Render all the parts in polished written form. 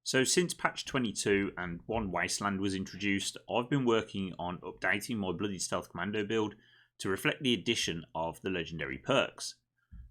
So since patch 22 and One Wasteland was introduced, I've been working on updating my Bloodied Stealth Commando build to reflect the addition of the legendary perks.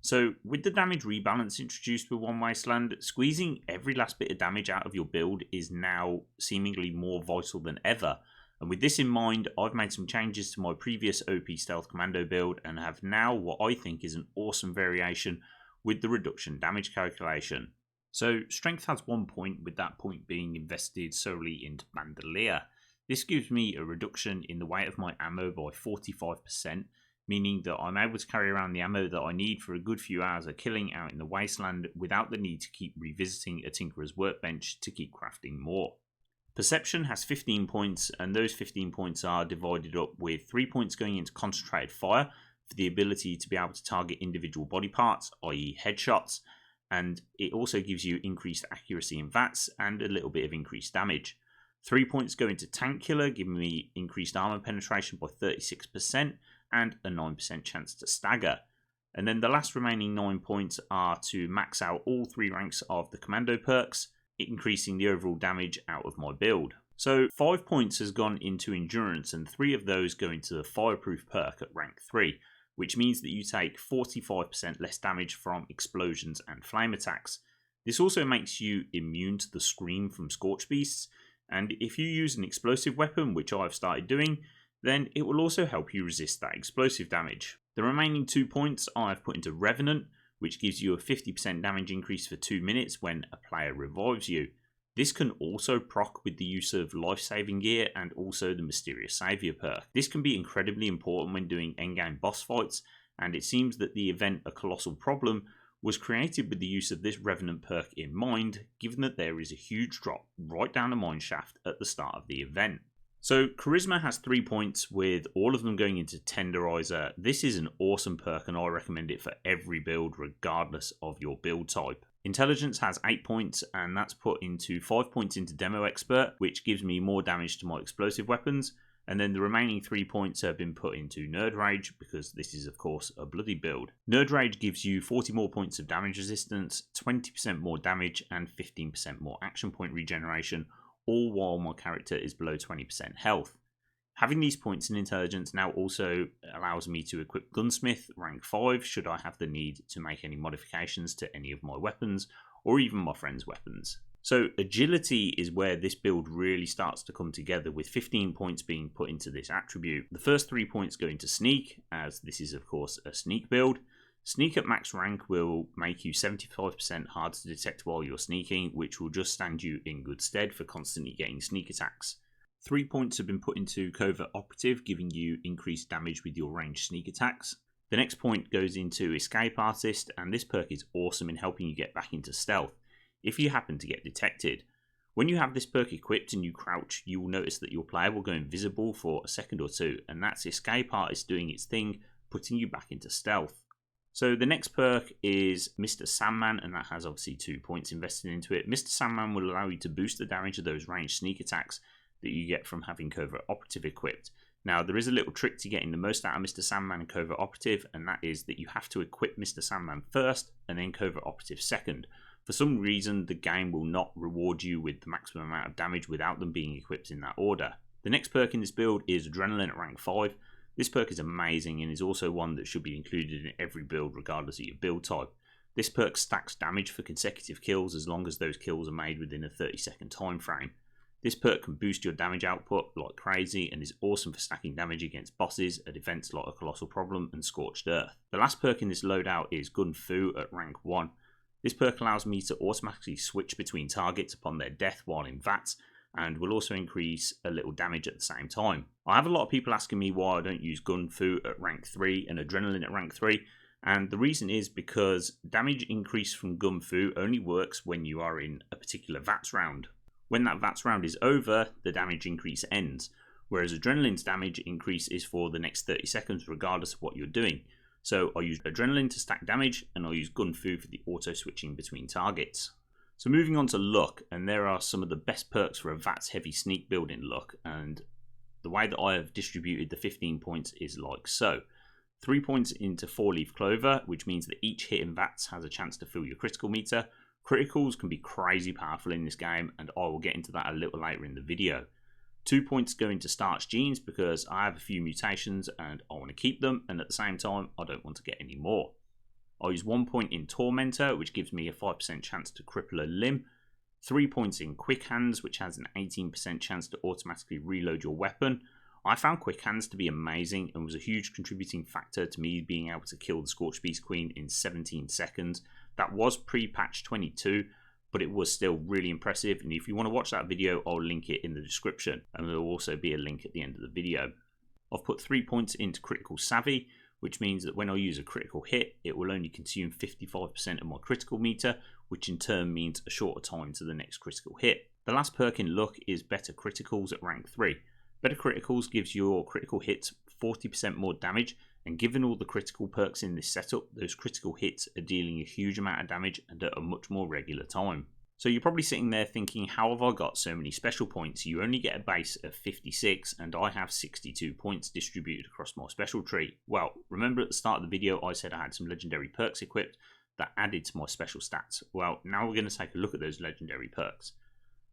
So with the damage rebalance introduced with One Wasteland, squeezing every last bit of damage out of your build is now seemingly more vital than ever. And with this in mind, I've made some changes to my previous OP Stealth Commando build and have now what I think is an awesome variation with the reduction damage calculation. So strength has 1 point, with that point being invested solely into bandolier. This gives me a reduction in the weight of my ammo by 45%, meaning that I'm able to carry around the ammo that I need for a good few hours of killing out in the wasteland without the need to keep revisiting a tinkerer's workbench to keep crafting more. Perception has 15 points, and those 15 points are divided up with 3 points going into concentrated fire for the ability to be able to target individual body parts, i.e. headshots, and it also gives you increased accuracy in vats and a little bit of increased damage. 3 points go into tank killer, giving me increased armor penetration by 36% and a 9% chance to stagger. And then the last remaining 9 points are to max out all 3 ranks of the commando perks, increasing the overall damage out of my build. So 5 points has gone into endurance, and 3 of those go into the fireproof perk at rank 3. Which means that you take 45% less damage from explosions and flame attacks. This also makes you immune to the scream from Scorch Beasts, and if you use an explosive weapon, which I've started doing, then it will also help you resist that explosive damage. The remaining 2 points I've put into Revenant, which gives you a 50% damage increase for 2 minutes when a player revives you. This can also proc with the use of life-saving gear and also the Mysterious Saviour perk. This can be incredibly important when doing endgame boss fights, and it seems that the event A Colossal Problem was created with the use of this Revenant perk in mind, given that there is a huge drop right down the mine shaft at the start of the event. So Charisma has 3 points, with all of them going into Tenderizer. This is an awesome perk and I recommend it for every build regardless of your build type. Intelligence has 8 points, and that's put into 5 points into Demo Expert, which gives me more damage to my explosive weapons, and then the remaining 3 points have been put into Nerd Rage, because this is of course a bloody build. Nerd Rage gives you 40 more points of damage resistance, 20% more damage, and 15% more action point regeneration, all while my character is below 20% health. Having these points in intelligence now also allows me to equip Gunsmith rank 5 should I have the need to make any modifications to any of my weapons or even my friends' weapons. So agility is where this build really starts to come together, with 15 points being put into this attribute. The first 3 points go into sneak, as this is of course a sneak build. Sneak at max rank will make you 75% hard to detect while you're sneaking, which will just stand you in good stead for constantly getting sneak attacks. 3 points have been put into Covert Operative, giving you increased damage with your ranged sneak attacks. The next point goes into Escape Artist, and this perk is awesome in helping you get back into stealth if you happen to get detected. When you have this perk equipped and you crouch, you will notice that your player will go invisible for a second or two, and that's Escape Artist doing its thing, putting you back into stealth. So the next perk is Mr. Sandman, and that has obviously 2 points invested into it. Mr. Sandman will allow you to boost the damage of those ranged sneak attacks that you get from having Covert Operative equipped. Now there is a little trick to getting the most out of Mr. Sandman and Covert Operative, and that is that you have to equip Mr. Sandman first and then Covert Operative second. For some reason the game will not reward you with the maximum amount of damage without them being equipped in that order. The next perk in this build is Adrenaline at rank 5. This perk is amazing and is also one that should be included in every build regardless of your build type. This perk stacks damage for consecutive kills as long as those kills are made within a 30-second time frame. This perk can boost your damage output like crazy and is awesome for stacking damage against bosses at events like A Colossal Problem and Scorched Earth. The last perk in this loadout is Gun Fu at rank 1. This perk allows me to automatically switch between targets upon their death while in vats, and will also increase a little damage at the same time. I have a lot of people asking me why I don't use Gun Fu at rank 3 and Adrenaline at rank 3, and the reason is because damage increase from Gun Fu only works when you are in a particular VATS round. When that VATS round is over, the damage increase ends, whereas Adrenaline's damage increase is for the next 30 seconds regardless of what you're doing. So I use Adrenaline to stack damage, and I use Gun Fu for the auto switching between targets. So moving on to luck, and there are some of the best perks for a VATS heavy sneak build in luck, and the way that I have distributed the 15 points is like so. 3 points into 4-leaf clover, which means that each hit in VATS has a chance to fill your critical meter. Criticals can be crazy powerful in this game, and I will get into that a little later in the video. 2 points go into Starch Genes because I have a few mutations and I want to keep them, and at the same time I don't want to get any more. I use 1 point in Tormentor, which gives me a 5% chance to cripple a limb. 3 points in Quick Hands, which has an 18% chance to automatically reload your weapon. I found Quick Hands to be amazing and was a huge contributing factor to me being able to kill the Scorched Beast Queen in 17 seconds. That was pre-patch 22, but it was still really impressive, and if you want to watch that video, I'll link it in the description, and there will also be a link at the end of the video. I've put 3 points into Critical Savvy, which means that when I use a critical hit, it will only consume 55% of my critical meter, which in turn means a shorter time to the next critical hit. The last perk in Luck is Better Criticals at rank 3. Better Criticals gives your critical hits 40% more damage, and given all the critical perks in this setup, those critical hits are dealing a huge amount of damage and at a much more regular time. So you're probably sitting there thinking, how have I got so many special points? You only get a base of 56 and I have 62 points distributed across my special tree. Well, remember at the start of the video I said I had some legendary perks equipped that added to my special stats. Well, now we're going to take a look at those legendary perks.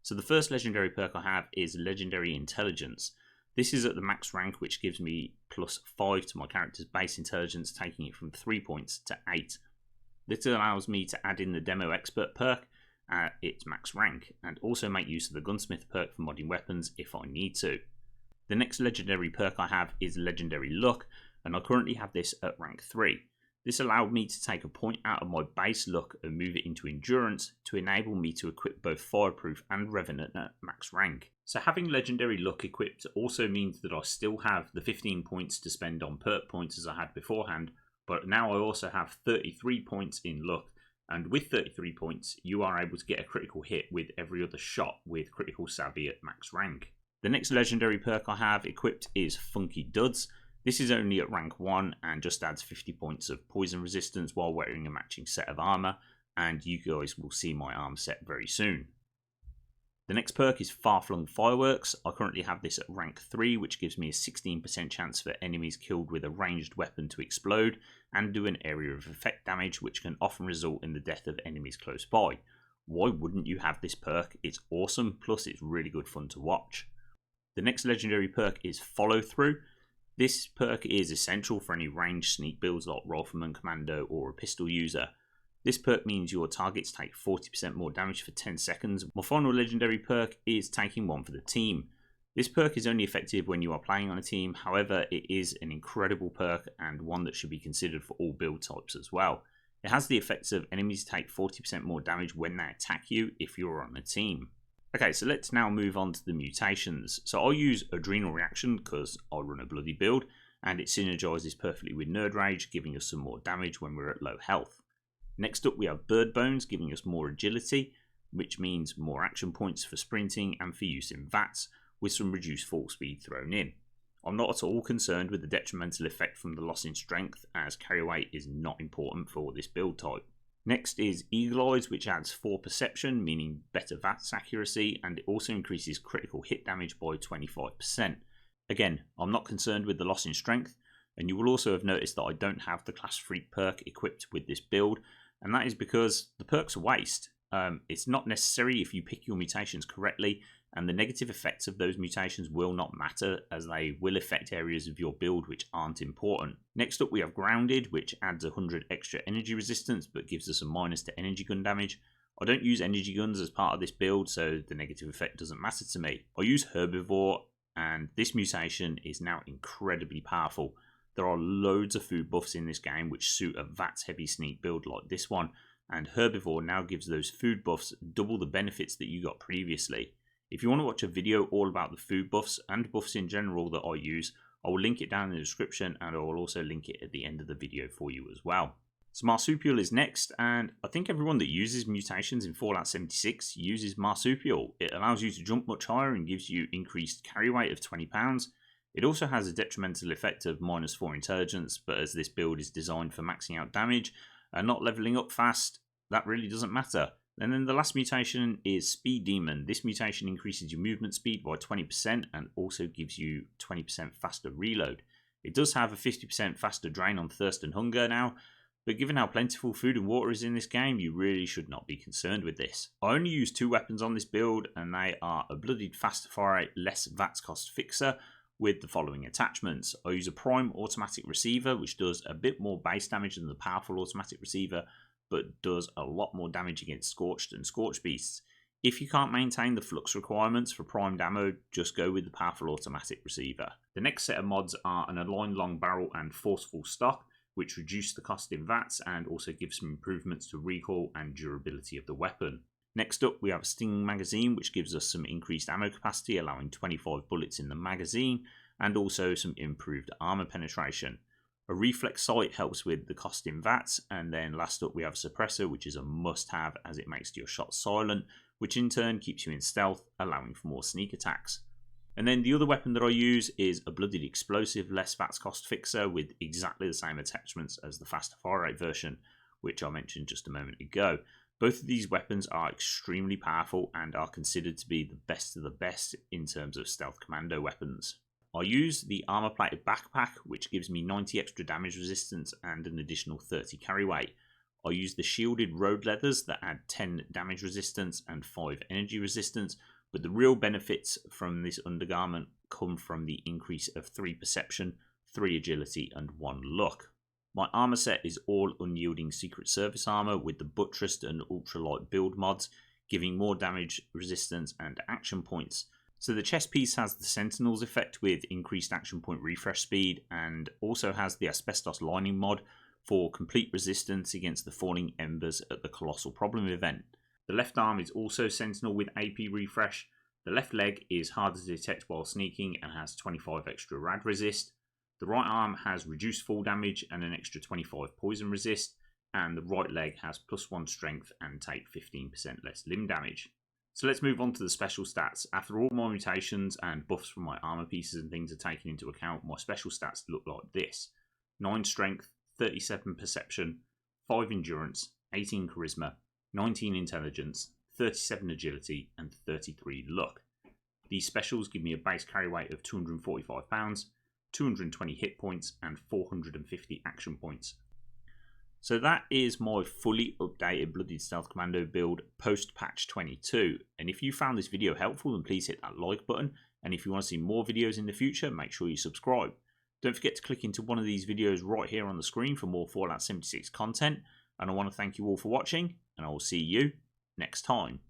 So the first legendary perk I have is Legendary Intelligence. This is at the max rank, which gives me +5 to my character's base intelligence, taking it from 3 points to 8. This allows me to add in the Demo Expert perk at its max rank, and also make use of the Gunsmith perk for modding weapons if I need to. The next legendary perk I have is Legendary Luck, and I currently have this at rank 3. This allowed me to take a point out of my base luck and move it into endurance to enable me to equip both Fireproof and Revenant at max rank. So having Legendary Luck equipped also means that I still have the 15 points to spend on perk points as I had beforehand, but now I also have 33 points in luck, and with 33 points you are able to get a critical hit with every other shot with Critical Savvy at max rank. The next legendary perk I have equipped is Funky Duds. This is only at rank 1 and just adds 50 points of poison resistance while wearing a matching set of armor, and you guys will see my arm set very soon. The next perk is Far-Flung Fireworks. I currently have this at rank 3, which gives me a 16% chance for enemies killed with a ranged weapon to explode and do an area of effect damage, which can often result in the death of enemies close by. Why wouldn't you have this perk? It's awesome, plus it's really good fun to watch. The next legendary perk is Follow Through. This perk is essential for any ranged sneak builds like Rifleman, Commando or a pistol user. This perk means your targets take 40% more damage for 10 seconds. My final legendary perk is Taking One for the Team. This perk is only effective when you are playing on a team, however it is an incredible perk and one that should be considered for all build types as well. It has the effects of enemies take 40% more damage when they attack you if you're on a team. Okay, so let's now move on to the mutations. So I'll use Adrenal Reaction because I run a Bloodied build and it synergizes perfectly with Nerd Rage, giving us some more damage when we're at low health. Next up we have Bird Bones, giving us more agility, which means more action points for sprinting and for use in vats, with some reduced fall speed thrown in. I'm not at all concerned with the detrimental effect from the loss in strength, as carry weight is not important for this build type. Next is Eagle Eyes, which adds 4 perception, meaning better VATS accuracy, and it also increases critical hit damage by 25%. Again, I'm not concerned with the loss in strength, and you will also have noticed that I don't have the Class Freak perk equipped with this build, and that is because the perk's a waste. It's not necessary if you pick your mutations correctly, and the negative effects of those mutations will not matter, as they will affect areas of your build which aren't important. Next up we have Grounded, which adds 100 extra energy resistance but gives us a minus to energy gun damage. I don't use energy guns as part of this build, so the negative effect doesn't matter to me. I use Herbivore, and this mutation is now incredibly powerful. There are loads of food buffs in this game which suit a VATS heavy sneak build like this one, and Herbivore now gives those food buffs double the benefits that you got previously. If you want to watch a video all about the food buffs and buffs in general that I use, I will link it down in the description, and I will also link it at the end of the video for you as well. So Marsupial is next, and I think everyone that uses mutations in Fallout 76 uses Marsupial. It allows you to jump much higher and gives you increased carry weight of 20 pounds. It also has a detrimental effect of -4 intelligence, but as this build is designed for maxing out damage and not leveling up fast, that really doesn't matter. And then the last mutation is Speed Demon. This mutation increases your movement speed by 20% and also gives you 20% faster reload. It does have a 50% faster drain on thirst and hunger now, but given how plentiful food and water is in this game, you really should not be concerned with this. I only use 2 weapons on this build, and they are a Bloodied faster fire rate, less vats cost fixer with the following attachments. I use a prime automatic receiver, which does a bit more base damage than the powerful automatic receiver, but does a lot more damage against scorched and scorched beasts. If you can't maintain the flux requirements for primed ammo, just go with the powerful automatic receiver. The next set of mods are an aligned long barrel and forceful stock, which reduce the cost in vats and also give some improvements to recoil and durability of the weapon. Next up, we have a stinging magazine, which gives us some increased ammo capacity, allowing 25 bullets in the magazine, and also some improved armor penetration. A reflex sight helps with the cost in vats, and then last up we have a suppressor, which is a must-have as it makes your shots silent, which in turn keeps you in stealth, allowing for more sneak attacks. And then the other weapon that I use is a Bloodied explosive less vats cost fixer with exactly the same attachments as the faster fire rate version, which I mentioned just a moment ago. Both of these weapons are extremely powerful and are considered to be the best of the best in terms of stealth commando weapons. I use the armor plated backpack, which gives me 90 extra damage resistance and an additional 30 carry weight. I use the shielded road leathers that add 10 damage resistance and 5 energy resistance, but the real benefits from this undergarment come from the increase of 3 perception, 3 agility and 1 luck. My armor set is all unyielding Secret Service armor with the buttressed and ultralight build mods, giving more damage resistance and action points. So the chest piece has the Sentinels effect with increased action point refresh speed, and also has the Asbestos lining mod for complete resistance against the falling embers at the Colossal Problem event. The left arm is also Sentinel with AP refresh. The left leg is hard to detect while sneaking and has 25 extra rad resist. The right arm has reduced fall damage and an extra 25 poison resist, and the right leg has +1 strength and take 15% less limb damage. So let's move on to the special stats. After all my mutations and buffs from my armor pieces and things are taken into account, my special stats look like this: 9 strength, 37 perception, 5 endurance, 18 charisma, 19 intelligence, 37 agility and 33 luck. These specials give me a base carry weight of 245 pounds, 220 hit points and 450 action points. So that is my fully updated Bloodied Stealth Commando build post patch 22, and if you found this video helpful then please hit that like button, and if you want to see more videos in the future make sure you subscribe. Don't forget to click into one of these videos right here on the screen for more Fallout 76 content, and I want to thank you all for watching, and I will see you next time.